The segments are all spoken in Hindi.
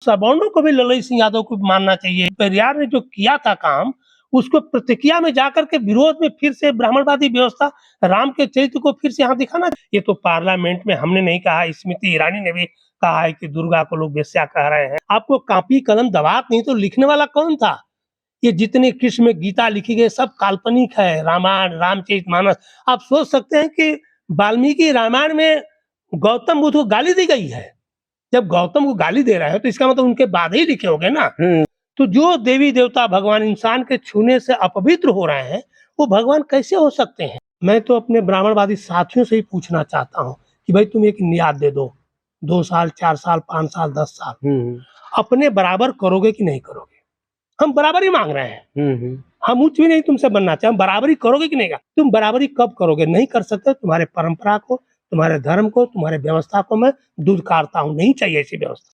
सवर्णों को भी ललई सिंह यादव को मानना चाहिए। पेरियार ने जो किया था काम, उसको प्रतिक्रिया में जाकर के विरोध में फिर से ब्राह्मणवादी व्यवस्था, राम के चरित्र को फिर से यहाँ दिखाना। ये तो पार्लियामेंट में हमने नहीं कहा, स्मृति ईरानी ने भी कहा है कि दुर्गा को लोग वेश्या कह रहे हैं। आपको कॉपी कलम दवात नहीं तो लिखने वाला कौन था? ये जितने कृष्ण में गीता लिखी गई सब काल्पनिक है। रामायण, रामचरितमानस, आप सोच सकते हैं कि वाल्मीकि रामायण में गौतम बुद्ध को गाली दी गई है। जब गौतम को गाली दे रहे हो तो इसका मतलब उनके बाद ही लिखे होंगे ना। तो जो देवी देवता भगवान इंसान के छूने से अपवित्र हो रहे हैं, वो भगवान कैसे हो सकते हैं? मैं तो अपने ब्राह्मणवादी साथियों से ही पूछना चाहता हूँ कि भाई तुम एक नियाद दे दो, 2 साल, 4 साल, 5 साल, 10 साल, अपने बराबर करोगे कि नहीं करोगे? हम बराबरी मांग रहे हैं। हम उच्च भी नहीं तुमसे बनना चाहे, हम बराबरी करोगे कि नहीं? तुम बराबरी कब करोगे? नहीं कर सकते। तुम्हारे परंपरा को, तुम्हारे धर्म को, तुम्हारे व्यवस्था को मैं दुत्कारता हूँ। नहीं चाहिए ऐसी व्यवस्था।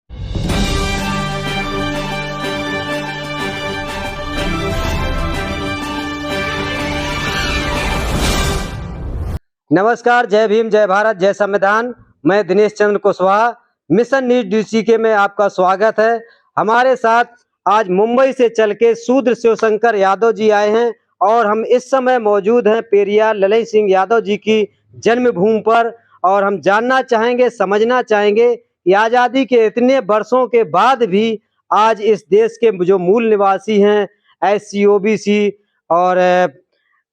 नमस्कार, जय भीम, जय भारत, जय संविधान। मैं दिनेश चंद्र कुशवाहा, मिशन न्यूज डीसीके में आपका स्वागत है। हमारे साथ आज मुंबई से चल के शूद्र शिवशंकर यादव जी आए हैं और हम इस समय मौजूद हैं पेरियार ललई सिंह यादव जी की जन्मभूमि पर। और हम जानना चाहेंगे, समझना चाहेंगे कि आज़ादी के इतने वर्षों के बाद भी आज इस देश के जो मूल निवासी हैं, SC, OBC और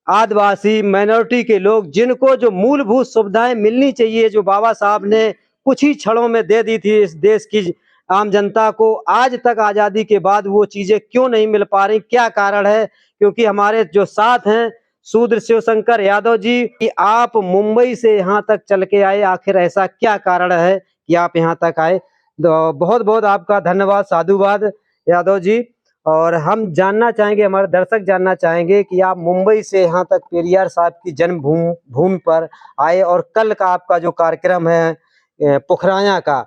आदिवासी माइनॉरिटी के लोग, जिनको जो मूलभूत सुविधाएं मिलनी चाहिए, जो बाबा साहब ने कुछ ही क्षणों में दे दी थी इस देश की आम जनता को, आज तक आज़ादी के बाद वो चीजें क्यों नहीं मिल पा रही? क्या कारण है? क्योंकि हमारे जो साथ हैं शूद्र शिवशंकर यादव जी, कि आप मुंबई से यहाँ तक चल के आए, आखिर ऐसा क्या कारण है कि आप यहाँ तक आए? तो बहुत बहुत आपका धन्यवाद, साधुवाद यादव जी। और हम जानना चाहेंगे, हमारे दर्शक जानना चाहेंगे कि आप मुंबई से यहाँ तक पेरियार साहब की जन्मभूमि पर आए और कल का आपका जो कार्यक्रम है पुखराया का,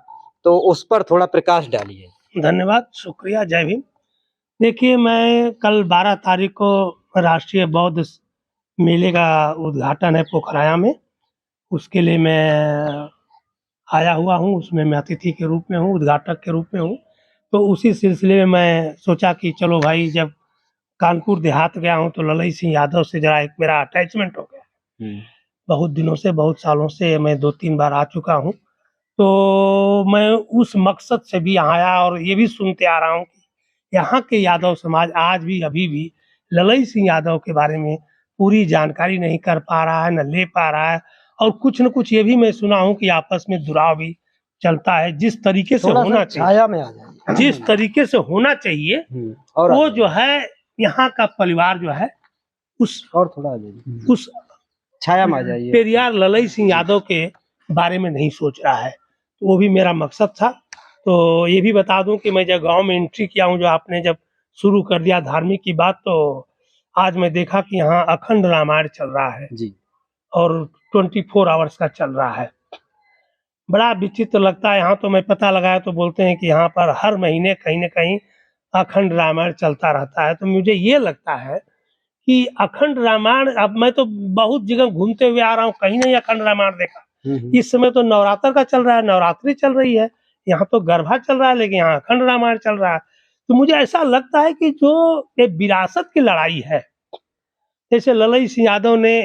तो उस पर थोड़ा प्रकाश डालिए। धन्यवाद, शुक्रिया, जय भीम। देखिए, मैं कल 12 तारीख को राष्ट्रीय बौद्ध मेले का उद्घाटन है पोखराया में, उसके लिए मैं आया हुआ हूँ। उसमें मैं अतिथि के रूप में हूँ, उद्घाटक के रूप में हूँ। तो उसी सिलसिले में मैं सोचा कि चलो भाई, जब कानपुर देहात गया हूँ तो ललई सिंह यादव से जरा एक मेरा अटैचमेंट हो गया। बहुत दिनों से, बहुत सालों से मैं 2-3 बार आ चुका हूँ। तो मैं उस मकसद से भी यहाँ आया और ये भी सुनते आ रहा हूँ कि यहाँ के यादव समाज आज भी, अभी भी ललई सिंह यादव के बारे में पूरी जानकारी नहीं कर पा रहा है, न ले पा रहा है। और कुछ न कुछ ये भी मैं सुना हूँ कि आपस में दुराव भी चलता है। जिस तरीके से होना छाया में आ जाए, जिस तरीके से होना चाहिए, और वो जो है यहाँ का परिवार जो है उस और थोड़ा उस छाया में आ जाइए, पेरियार ललई सिंह यादव के बारे में नहीं सोच रहा है। तो वो भी मेरा मकसद था। तो ये भी बता दूं कि मैं जब गांव में एंट्री किया हूं, जो आपने जब शुरू कर दिया धार्मिक की बात, तो आज मैं देखा कि यहाँ अखंड रामायण चल रहा है जी, और 24 आवर्स का चल रहा है। बड़ा विचित्र लगता है। यहाँ तो मैं पता लगाया तो बोलते हैं कि यहाँ पर हर महीने कहीं न कहीं अखंड रामायण चलता रहता है। तो मुझे ये लगता है कि अखंड रामायण, अब मैं तो बहुत जगह घूमते हुए आ रहा हूँ, कहीं नहीं अखंड रामायण देखा। इस समय तो नवरात्र का चल रहा है, नवरात्रि चल रही है, यहाँ तो गरबा चल रहा है, लेकिन यहाँ अखंड रामायण चल रहा है। तो मुझे ऐसा लगता है कि जो ये विरासत की लड़ाई है, जैसे ललई सिंह यादव ने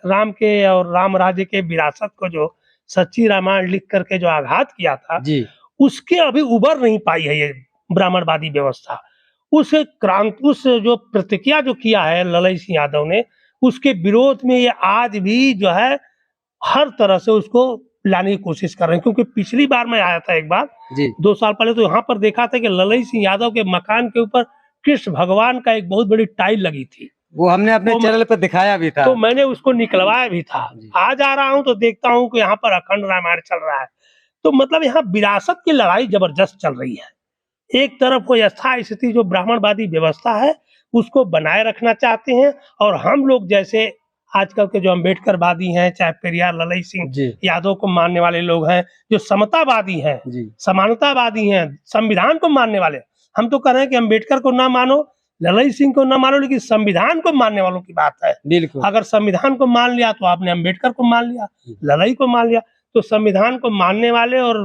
राम के और राम राज्य के विरासत को जो सच्ची रामायण लिख करके जो आघात किया था जी, उसके अभी उबर नहीं पाई है ये ब्राह्मणवादी व्यवस्था। उस क्रांति, उस जो प्रतिक्रिया जो किया है ललई सिंह यादव ने, उसके विरोध में ये आज भी जो है हर तरह से उसको लाने की कोशिश कर रहे हैं। क्योंकि पिछली बार मैं आया था एक बार, 2 साल पहले, तो यहाँ पर देखा था कि ललई सिंह यादव के मकान के ऊपर कृष्ण भगवान का एक बहुत बड़ी टाइल लगी थी। वो हमने अपने चैनल पर दिखाया भी था, तो मैंने उसको निकलवाया भी था। आज आ रहा हूँ तो देखता हूँ कि यहाँ पर अखंड रामायण चल रहा है। तो मतलब यहाँ विरासत की लड़ाई जबरदस्त चल रही है। एक तरफ वो यथास्थिति स्थिति जो ब्राह्मणवादी व्यवस्था है उसको बनाए रखना चाहते हैं, और हम लोग जैसे आजकल के जो अम्बेडकरवादी हैं, चाहे पेरियार ललई सिंह यादव को मानने वाले लोग हैं, जो समतावादी हैं, समानतावादी हैं, संविधान को मानने वाले, हम तो कह रहे हैं कि अम्बेडकर को ना मानो, ललई सिंह को ना मानो, लेकिन संविधान को मानने वालों की बात है। अगर संविधान को मान लिया तो आपने अम्बेडकर को मान लिया, ललई को मान लिया। तो संविधान को मानने वाले और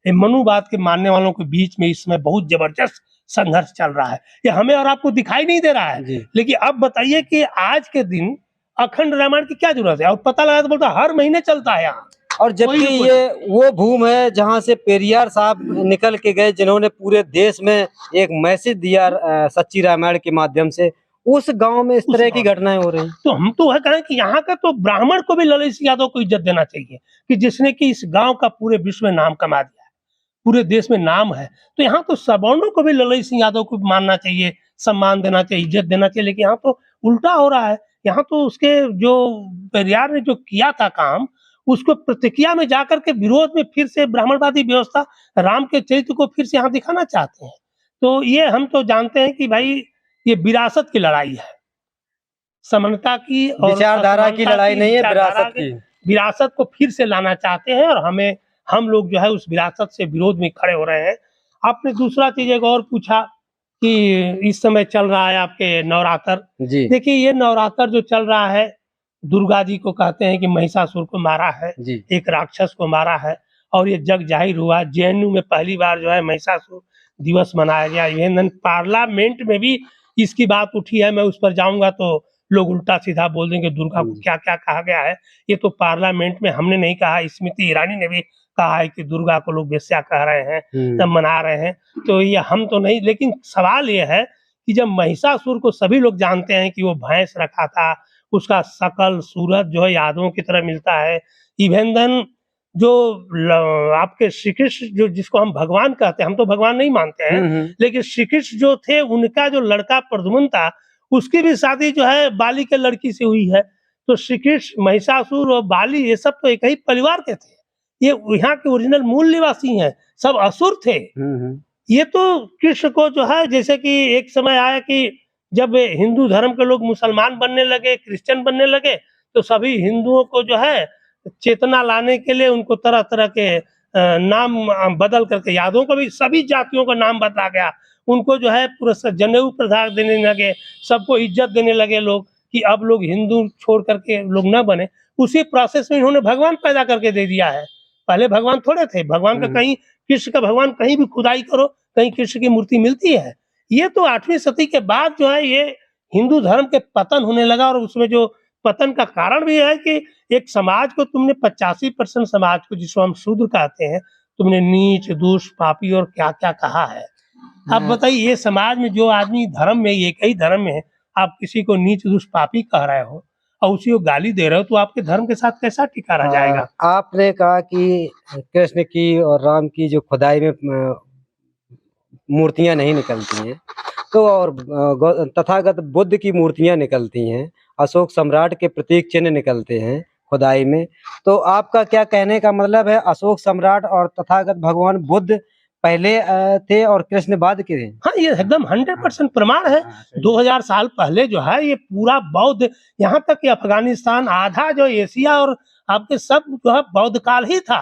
ये मनुवाद के मानने वालों के बीच में इस समय बहुत जबरदस्त संघर्ष चल रहा है। ये हमें और आपको दिखाई नहीं दे रहा है, जी। लेकिन अब बताइए कि आज के दिन अखंड रामायण की क्या जरूरत है? और पता लगा तो बोलता हर महीने चलता है यहाँ। और जबकि कोई- ये वो भूमि है जहाँ से पेरियार साहब निकल के गए, जिन्होंने पूरे देश में एक मैसेज दिया सच्ची रामायण के माध्यम से। उस गांव में इस उस तरह की गाँव घटनाएं हो रही हैं। तो हम तो वह कहें कि यहाँ का तो ब्राह्मण को भी ललित सिंह यादव को इज्जत देना चाहिए कि जिसने कि इस गांव का पूरे विश्व में नाम कमा दिया है, पूरे देश में नाम है। तो यहाँ तो सवर्णों को भी ललित सिंह यादव को मानना चाहिए, सम्मान देना चाहिए, इज्जत देना चाहिए। लेकिन यहाँ तो उल्टा हो रहा है। यहाँ तो उसके जो पेरियार ने जो किया था काम, उसको प्रतिक्रिया में जाकर के विरोध में फिर से ब्राह्मणवादी व्यवस्था राम के चरित्र को फिर से यहाँ दिखाना चाहते हैं। तो ये हम तो जानते हैं कि भाई ये विरासत की लड़ाई है, समानता की और विचारधारा की असमानता लड़ाई नहीं है, विचारधारा विरासत की। विरासत को फिर से लाना चाहते हैं और हम लोग जो है उस विरासत से विरोध में खड़े हो रहे हैं। आपने दूसरा चीज एक और पूछा कि इस समय चल रहा है आपके नवरात्र। जी देखिए ये नवरात्र जो चल रहा है, दुर्गा जी को कहते हैं कि महिषासुर को मारा है, जी एक राक्षस को मारा है और ये जग जाहिर हुआ। जेएनयू में पहली बार जो है महिषासुर दिवस मनाया गया। इवन पार्लियामेंट में भी इसकी बात उठी है। मैं उस पर जाऊंगा तो लोग उल्टा सीधा बोल देंगे दुर्गा को क्या क्या कहा गया है। ये तो पार्लियामेंट में हमने नहीं कहा, स्मृति ईरानी ने भी कहा है कि दुर्गा को लोग वेश्या कह रहे हैं, तब मना रहे हैं। तो ये हम तो नहीं, लेकिन सवाल ये है कि जब महिषासुर को सभी लोग जानते हैं कि वो भैंस रखा था, उसका शकल सूरत जो है यादवों की तरह मिलता है। इवन देन जो आपके श्री कृष्ण जो जिसको हम भगवान कहते हैं, हम तो भगवान नहीं मानते हैं, लेकिन श्री कृष्ण जो थे उनका जो लड़का प्रद्युम्न था उसकी भी शादी जो है बाली के लड़की से हुई है। तो श्री कृष्ण, महिषासुर और बाली ये सब तो एक ही परिवार के थे। ये यहाँ के ओरिजिनल मूल निवासी हैं, सब असुर थे। ये तो कृष्ण को जो है, जैसे कि एक समय आया कि जब हिंदू धर्म के लोग मुसलमान बनने लगे, क्रिश्चियन बनने लगे, तो सभी हिंदुओं को जो है चेतना लाने के लिए उनको तरह तरह के नाम बदल करके, यादवों को भी सभी जातियों का नाम बदला गया। उनको जो है पूरा जनेऊ प्रसाद देने लगे, सबको इज्जत देने लगे लोग कि अब लोग हिंदू छोड़ करके लोग न बने। उसी प्रोसेस में इन्होंने भगवान पैदा करके दे दिया है। पहले भगवान थोड़े थे। भगवान का कहीं कृष्ण का भगवान कहीं भी खुदाई करो, कहीं कृष्ण की मूर्ति मिलती है। ये तो 8वीं सदी के बाद जो है ये हिंदू धर्म के पतन होने लगा। और उसमें जो पतन का कारण भी है कि एक समाज को तुमने 85% समाज को, जिसको हम शूद्र कहते हैं, तुमने नीच, दुष्ट, पापी और क्या क्या कहा है। अब बताइए ये समाज में जो आदमी धर्म में, एक ही धर्म में आप किसी को नीच, दुष्ट, पापी कह रहे हो और उसी को गाली दे रहे हो, तो आपके धर्म के साथ कैसा टिका रह जाएगा? आपने कहा कि कृष्ण की और राम की जो खुदाई में मूर्तियां नहीं निकलती हैं, तो और तथागत बुद्ध की मूर्तियां निकलती हैं, अशोक सम्राट के प्रतीक चिन्ह निकलते हैं खुदाई में। तो आपका क्या कहने का मतलब है, अशोक सम्राट और तथागत भगवान बुद्ध पहले थे और कृष्ण बाद के थे? हाँ, ये एकदम 100% प्रमाण है। 2000 साल पहले जो है ये पूरा बौद्ध, यहाँ तक कि अफगानिस्तान, आधा जो एशिया और आपके सब जो है बौद्ध काल ही था।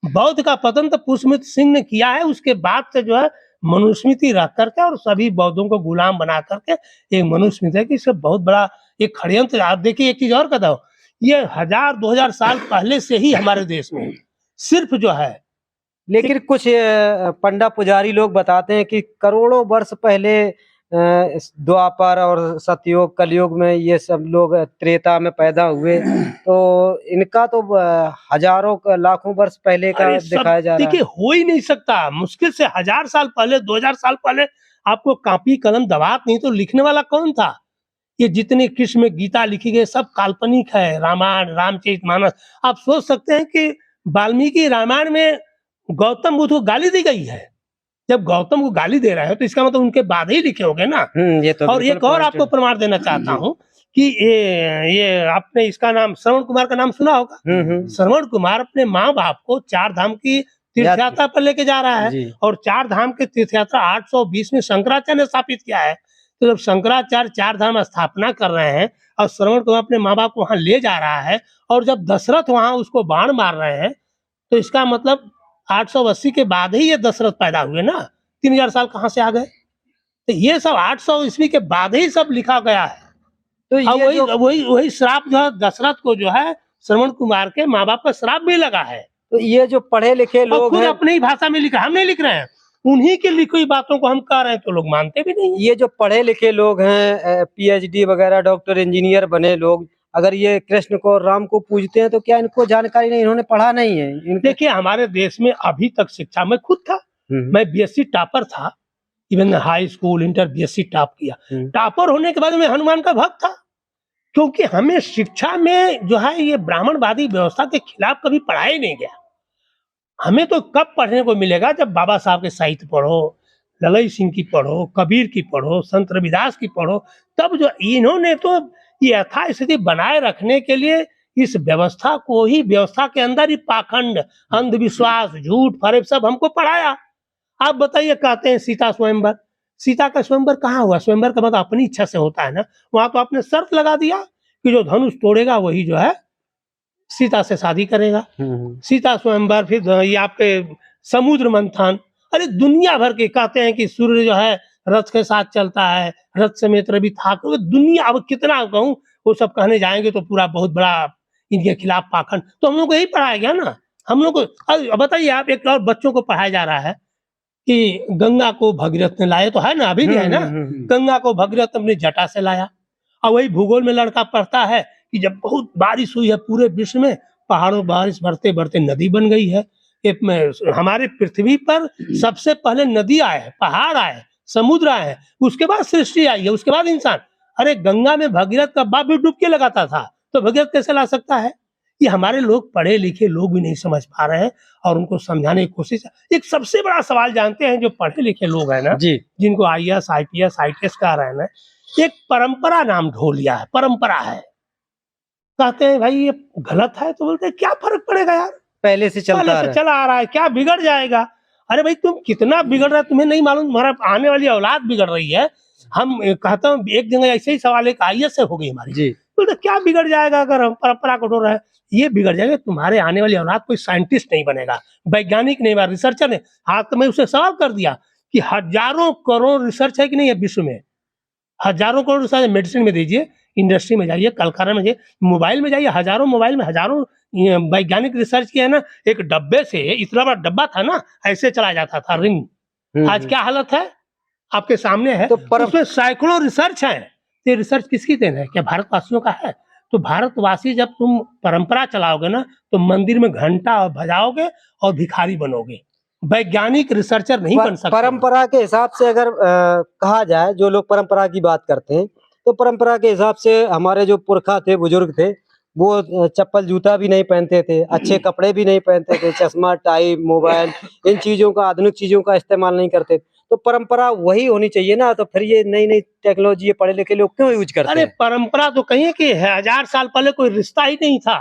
बौद्ध का पतन तो पुष्यमित्र सिंह ने किया है। उसके बाद से जो है मनुस्मृति रख करके और सभी बौद्धों को गुलाम बना करके एक मनुस्मृति है कि इससे बहुत बड़ा एक षड्यंत्र। आप देखिए एक चीज और कहता हूँ, ये 1000-2000 साल पहले से ही हमारे देश में सिर्फ जो है, लेकिन कुछ पंडा पुजारी लोग बताते हैं कि करोड़ों वर्ष पहले द्वापर और सतयुग, कलयुग में ये सब लोग त्रेता में पैदा हुए, तो इनका तो हजारों लाखों वर्ष पहले का दिखाया जा रहा है। देखिए हो ही नहीं सकता। मुश्किल से 1000 साल पहले, 2000 साल पहले आपको कॉपी कलम दवात नहीं तो लिखने वाला कौन था? ये जितने कृष्ण में गीता लिखी गई सब काल्पनिक है। रामायण, रामचरितमानस, आप सोच सकते हैं कि वाल्मीकि रामायण में गौतम बुद्ध को गाली दी गई है। जब गौतम को गाली दे रहे हो तो इसका मतलब उनके बाद ही लिखे होंगे ना। ये तो और एक और आपको प्रमाण देना चाहता हूँ कि ये आपने इसका नाम, श्रवण कुमार का नाम सुना होगा। श्रवण कुमार अपने माँ बाप को 4 धाम की तीर्थ यात्रा पर लेके जा रहा है और 4 धाम के तीर्थ यात्रा 820 में शंकराचार्य ने स्थापित किया है। तो जब शंकराचार्य 4 धाम स्थापना कर रहे हैं और श्रवण कुमार अपने माँ बाप को वहां ले जा रहा है और जब दशरथ वहां उसको बाण मार रहे हैं, तो इसका मतलब 880 के बाद ही ये दशरथ पैदा हुए ना। 3000 साल कहाँ से आ गए? तो ये सब 800 ईस्वी के बाद ही सब लिखा गया है। तो ये वही श्राप जो है दशरथ को जो है श्रवण कुमार के माँ बाप का श्राप भी लगा है। तो ये जो पढ़े लिखे और लोग खुद हैं, अपनी ही भाषा में लिखा, हम नहीं लिख रहे हैं, उन्हीं की लिखी हुई बातों को हम कह रहे हैं तो लोग मानते भी नहीं है। ये जो पढ़े लिखे लोग हैं, पीएचडी वगैरह डॉक्टर इंजीनियर बने लोग, अगर ये कृष्ण को राम को पूजते हैं तो क्या इनको जानकारी नहीं, इन्होंने पढ़ा नहीं है इनके? देखिए हमारे देश में अभी तक शिक्षा, मैं खुद था, मैं बीएससी टॉपर था, even high school inter BSc top किया। टॉपर होने के बाद मैं हनुमान का भक्त था, क्योंकि हमें शिक्षा में जो है ये ब्राह्मणवादी व्यवस्था के खिलाफ कभी पढ़ाया नहीं गया। हमें तो कब पढ़ने को मिलेगा जब बाबा साहब के साहित्य पढ़ो, ललई सिंह की पढ़ो, कबीर की पढ़ो, संत रविदास की पढ़ो, तब जो इन्होंने तो ये यथास्थिति बनाए रखने के लिए इस व्यवस्था को ही, व्यवस्था के अंदर ही पाखंड, अंधविश्वास, झूठ फरेब सब हमको पढ़ाया। आप बताइए, कहते हैं सीता स्वयंवर, सीता का स्वयंवर कहाँ हुआ? स्वयंवर का मतलब अपनी इच्छा से होता है ना, वहां तो आपने शर्त लगा दिया कि जो धनुष तोड़ेगा वही जो है सीता से शादी करेगा। सीता स्वयंवर, फिर ये आपके समुद्र मंथन, अरे दुनिया भर के कहते हैं कि सूर्य जो है रथ के साथ चलता है, रथ समेत रवि था, दुनिया, अब कितना कहूँ, वो सब कहने जाएंगे तो पूरा बहुत बड़ा इनके खिलाफ पाखंड। तो हम लोग को यही पढ़ाया गया ना, हम लोग को। बताइए आप, एक और बच्चों को पढ़ाया जा रहा है कि गंगा को भगीरथ ने लाया, तो है ना, अभी भी है ना, गंगा को भगीरथ अपनी जटा से लाया। और वही भूगोल में लड़का पढ़ता है कि जब बहुत बारिश हुई है पूरे विश्व में, पहाड़ों बारिश बढ़ते बढ़ते नदी बन गई है। हमारे पृथ्वी पर सबसे पहले नदी आए हैं, पहाड़ आए हैं, समुद्र आए हैं, उसके बाद सृष्टि आई है, उसके बाद इंसान। अरे गंगा में भगीरथ का बाप भी डुबकी लगाता था, तो भगीरथ कैसे ला सकता है? ये हमारे लोग, पढ़े लिखे लोग भी नहीं समझ पा रहे हैं, और उनको समझाने की कोशिश। एक सबसे बड़ा सवाल जानते हैं, जो पढ़े लिखे लोग हैं ना जी, जिनको आईएएस आईपीएस आईटीएस कह रहे हैं ना, एक परंपरा नाम ढो लिया है, परंपरा है। कहते हैं भाई ये गलत है, तो बोलते हैं क्या फर्क पड़ेगा यार, पहले से चला आ रहा है, क्या बिगड़ जाएगा? अरे भाई तुम कितना बिगड़ रहा है तुम्हें नहीं मालूम, तुम्हारा आने वाली औलाद बिगड़ रही है। हम कहता हूँ, एक जगह ऐसे ही सवाल, एक आईएएस से हो गई हमारी जी, बोलते क्या बिगड़ जाएगा अगर हम परंपरा को ढो रहे हैं? ये बिगड़ जाएगा, तुम्हारे आने वाली औलाद कोई साइंटिस्ट नहीं बनेगा, वैज्ञानिक नहीं बनेगा, रिसर्चर नहीं। हाँ, तो मैं उसे सवाल कर दिया कि हजारों करोड़ रिसर्च है कि नहीं है विश्व में, हजारों करोड़ रिसर्च, मेडिसिन में दीजिए, इंडस्ट्री में जाइए, कलकारखाना में जाइए, मोबाइल में जाइए, हजारों मोबाइल में हजारों वैज्ञानिक रिसर्च किया है ना। एक डब्बे से, इतना बड़ा डब्बा था ना, ऐसे चला जाता था रिंग। आज क्या हालत है आपके सामने है, तो उसमें सैकड़ों रिसर्च है। ये रिसर्च किसकी देन है? क्या भारतवासियों का है? तो भारतवासी, जब तुम परंपरा चलाओगे ना, तो मंदिर में घंटा बजाओगे और भिखारी बनोगे, वैज्ञानिक रिसर्चर नहीं बन सकते। परंपरा के हिसाब से अगर कहा जाए, जो लोग परंपरा की बात करते हैं, तो परंपरा के हिसाब से हमारे जो पुरखा थे, बुजुर्ग थे, वो चप्पल जूता भी नहीं पहनते थे, अच्छे कपड़े भी नहीं पहनते थे, चश्मा टाई मोबाइल इन चीजों का, आधुनिक चीजों का इस्तेमाल नहीं करते। तो परंपरा वही होनी चाहिए ना, तो फिर ये नई नई टेक्नोलॉजी पढ़े लिखे लोग क्यों यूज करते हैं? अरे परंपरा तो कहिए कि 1000 साल पहले कोई रिश्ता ही नहीं था,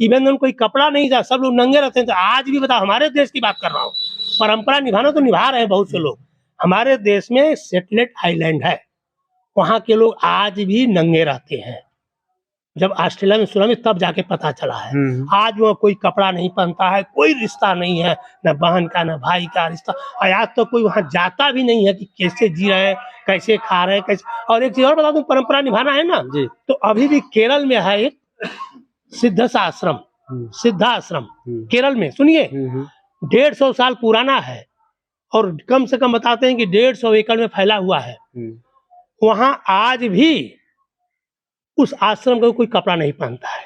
इवन कोई कपड़ा नहीं था, सब लोग नंगे रहते थे। आज भी बताओ, हमारे देश की बात कर रहा हूँ, परंपरा निभाना तो निभा रहे हैं बहुत से लोग। हमारे देश में सेटेलाइट आइलैंड है, वहां के लोग आज भी नंगे रहते हैं। जब ऑस्ट्रेलिया में सुनामी, तब जाके पता चला है। आज वो कोई कपड़ा नहीं पहनता है, कोई रिश्ता नहीं है, न बहन का न भाई का रिश्ता। और आज तो कोई वहां जाता भी नहीं है कि कैसे जी रहे हैं, कैसे खा रहे हैं, कैसे। और एक चीज और बता दूं, परंपरा निभाना है ना जी, तो अभी भी केरल में है एक सिद्धाश्रम, सिद्धाश्रम केरल में, सुनिए, 150 साल पुराना है, और कम से कम बताते हैं कि 150 एकड़ में फैला हुआ है। वहां आज भी उस आश्रम का कोई कपड़ा नहीं पहनता है।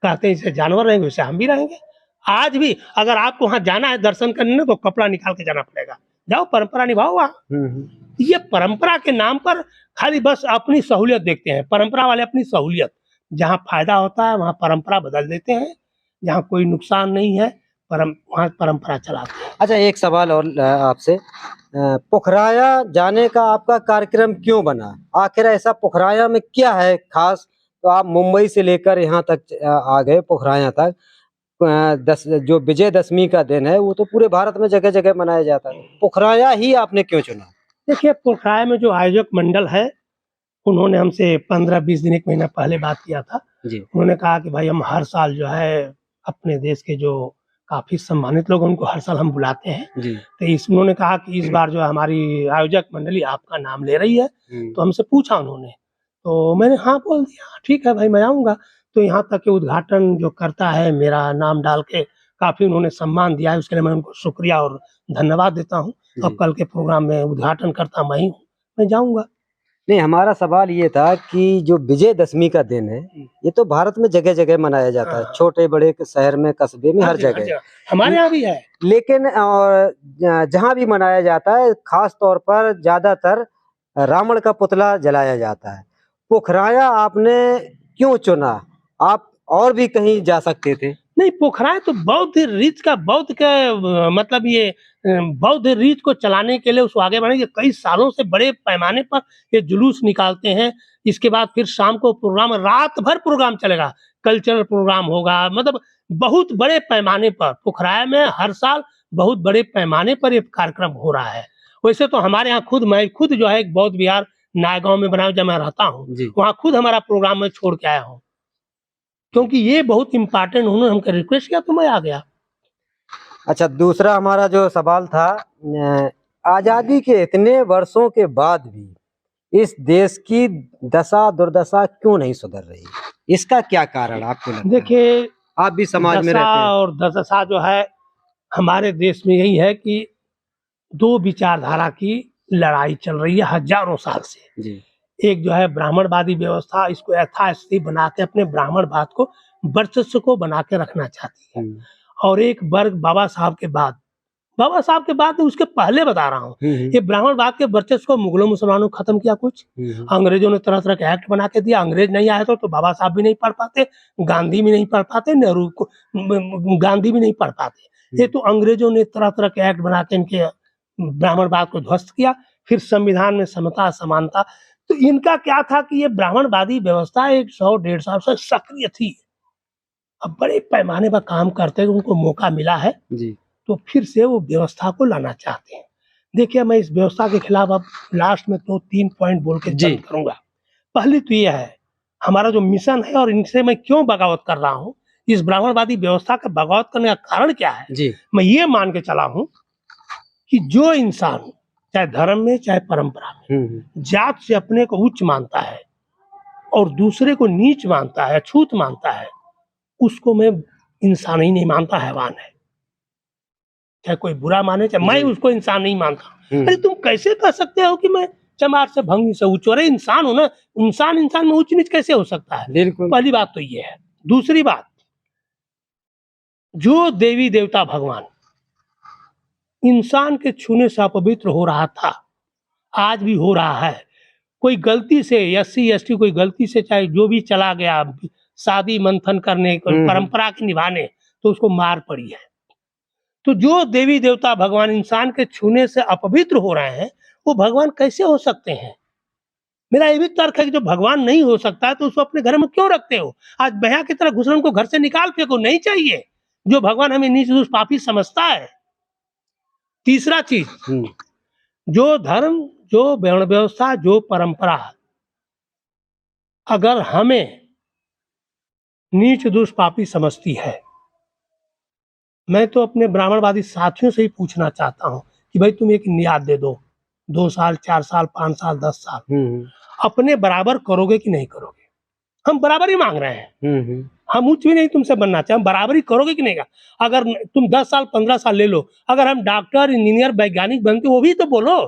कहते हैं जैसे जानवर रहेंगे वैसे हम भी रहेंगे। आज भी अगर आपको वहां जाना है दर्शन करने, तो कपड़ा निकाल के जाना पड़ेगा। जाओ, परंपरा निभाओ वहां। ये परंपरा के नाम पर खाली बस अपनी सहूलियत देखते हैं, परंपरा वाले अपनी सहूलियत। जहाँ फायदा होता है वहां परंपरा बदल देते हैं, जहाँ कोई नुकसान नहीं है वहां परंपरा चलाते हैं। अच्छा, एक सवाल और आपसे, पोखराया जाने का आपका कार्यक्रम क्यों बना? आखिर ऐसा पोखराया में क्या है खास? तो आप मुंबई से लेकर यहाँ तक आ गए, पोखराया तक। जो विजयदशमी का दिन है, वो तो पूरे भारत में जगह जगह मनाया जाता है, पोखराया ही आपने क्यों चुना? देखिए, पोखराया में जो आयोजक मंडल है, उन्होंने हमसे 15-20 दिन, 1 महीना पहले बात किया था जी। उन्होंने कहा कि भाई हम हर साल जो है अपने देश के जो काफी सम्मानित लोग, उनको हर साल हम बुलाते हैं जी। तो उन्होंने कहा कि इस बार जो हमारी आयोजक मंडली आपका नाम ले रही है। तो हमसे पूछा उन्होंने, तो मैंने हाँ बोल दिया, ठीक है भाई मैं आऊंगा। तो यहाँ तक कि उद्घाटन जो करता है, मेरा नाम डाल के काफी उन्होंने सम्मान दिया है, उसके लिए मैं उनको शुक्रिया और धन्यवाद देता हूँ। और जी। कल के प्रोग्राम में उद्घाटन करता मैं ही हूँ, मैं जाऊंगा। नहीं, हमारा सवाल ये था कि जो विजयदशमी का दिन है, ये तो भारत में जगह-जगह मनाया जाता है, हाँ। छोटे-बड़े शहर में, कस्बे में, हर हर जगह। जगह हमारे यहाँ भी है। लेकिन जहाँ भी मनाया जाता है, खास तौर पर ज़्यादातर रावण का पुतला जलाया जाता है। पोखराया आपने क्यों चुना? आप और भी कहीं जा सकते थे। नहीं, पोखराय तो बौद्ध रीत का मतलब ये बौद्ध रीत को चलाने के लिए उसको आगे बढ़ाने के कई सालों से बड़े पैमाने पर ये जुलूस निकालते हैं। इसके बाद फिर शाम को प्रोग्राम, रात भर प्रोग्राम चलेगा, कल्चरल प्रोग्राम होगा, मतलब बहुत बड़े पैमाने पर पोखराय में हर साल बहुत बड़े पैमाने पर ये कार्यक्रम हो रहा है। वैसे तो हमारे यहाँ मैं खुद जो है एक बौद्ध विहार नायगांव में बनाया, जहाँ मैं रहता हूँ, जी। वहाँ खुद हमारा प्रोग्राम मैं छोड़ के आया हूँ, क्योंकि ये बहुत इम्पोर्टेंट, उन्होंने हमको रिक्वेस्ट किया तो मैं आ गया। अच्छा, दूसरा हमारा जो सवाल था, आज़ादी के इतने वर्षों के बाद भी इस देश की दशा दुर्दशा क्यों नहीं सुधर रही? इसका क्या कारण आपको लगता है? देखिए, आप भी समाज में दशा रहते हैं। और दशा जो है हमारे देश में यही है कि दो विचारधारा की लड़ाई चल रही है हजारों साल से। जी। एक जो है ब्राह्मणवादी व्यवस्था, इसको यथास्थिति बना के अपने ब्राह्मणवाद को, वर्चस्व को बना के रखना चाहती है। और एक वर्ग बाबा साहब के बाद उसके पहले बता रहा हूँ, ये ब्राह्मणवाद के वर्चस्व को मुगलों मुसलमानों ने खत्म किया। कुछ अंग्रेजों ने तरह तरह के एक्ट बना के दिया, अंग्रेज नहीं आए तो बाबा साहब भी नहीं पढ़ पाते, गांधी भी नहीं पढ़ पाते, नेहरू को गांधी भी नहीं पढ़ पाते। ये तो अंग्रेजों ने तरह तरह के एक्ट बना के इनके ब्राह्मणवाद को ध्वस्त किया। फिर संविधान में समता समानता, तो इनका क्या था कि ये ब्राह्मणवादी व्यवस्था 100-150 साल से सक्रिय थी। अब बड़े पैमाने पर काम करते हुए उनको मौका मिला है, जी। तो फिर से वो व्यवस्था को लाना चाहते हैं। देखिए, मैं इस व्यवस्था के खिलाफ अब लास्ट में तो 3 पॉइंट बोल के जी। बंद करूंगा। पहली तो ये है, हमारा जो मिशन है और इनसे मैं क्यों बगावत कर रहा हूँ, इस ब्राह्मणवादी व्यवस्था का बगावत करने का कारण क्या है? जी। मैं ये मान के चला हूँ कि जो इंसान चाहे धर्म में चाहे परंपरा में जात से अपने को उच्च मानता है और दूसरे को नीच मानता है, अछूत मानता है, उसको मैं इंसान ही नहीं मानता, हैवान है। चाहे कोई बुरा माने, चाहे मैं उसको इंसान नहीं मानता। अरे तुम कैसे कह सकते हो कि मैं चमार से भंगी से उच्च? अरे इंसान हो ना, इंसान में उच्च नीच कैसे हो सकता है? बिल्कुल। पहली बात तो ये है। दूसरी बात, जो देवी देवता भगवान इंसान के छूने से अपवित्र हो रहा था, आज भी हो रहा है। कोई गलती से SC ST कोई गलती से चाहे जो भी चला गया शादी मंथन करने, परंपरा के निभाने, तो उसको मार पड़ी है। तो जो देवी देवता भगवान इंसान के छूने से अपवित्र हो रहे हैं, वो भगवान कैसे हो सकते हैं? मेरा ये भी तर्क है कि जो भगवान नहीं हो सकता है तो उसको अपने घर में क्यों रखते हो? आज बया की तरह घुसड़न को घर से निकाल फेंको, नहीं चाहिए। जो भगवान हमें नीच दुष्ट पापी समझता है। तीसरा चीज, जो धर्म, जो वर्ण व्यवस्था, जो परंपरा अगर हमें नीच दुष्ट पापी समझती है, मैं तो अपने ब्राह्मणवादी साथियों से ही पूछना चाहता हूं कि भाई तुम एक नियाद दे दो, 2 साल 4 साल 5 साल 10 साल, अपने बराबर करोगे कि नहीं करोगे? हम बराबर ही मांग रहे हैं। हम उच्च भी नहीं तुमसे बनना चाहे, हम बराबरी करोगे कि नहीं? अगर तुम 10 साल 15 साल ले लो, अगर हम डॉक्टर इंजीनियर वैज्ञानिक बनते, वो भी तो बोलो।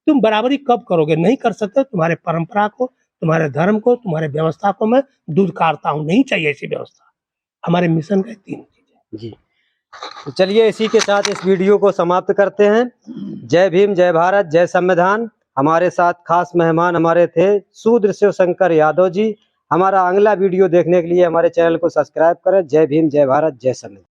तुम बराबरी कब करोगे? नहीं कर सकते। तुम्हारे परंपरा को, तुम्हारे धर्म को, तुम्हारे व्यवस्था को मैं दुदकारता हूँ। नहीं चाहिए ऐसी व्यवस्था। हमारे मिशन का 3 चीजें। जी, तो चलिए इसी के साथ इस वीडियो को समाप्त करते हैं। जय भीम, जय भारत, जय संविधान। हमारे साथ खास मेहमान हमारे थे शूद्र शिवशंकर यादव जी। हमारा अगला वीडियो देखने के लिए हमारे चैनल को सब्सक्राइब करें। जय भीम, जय भारत, जय संविधान।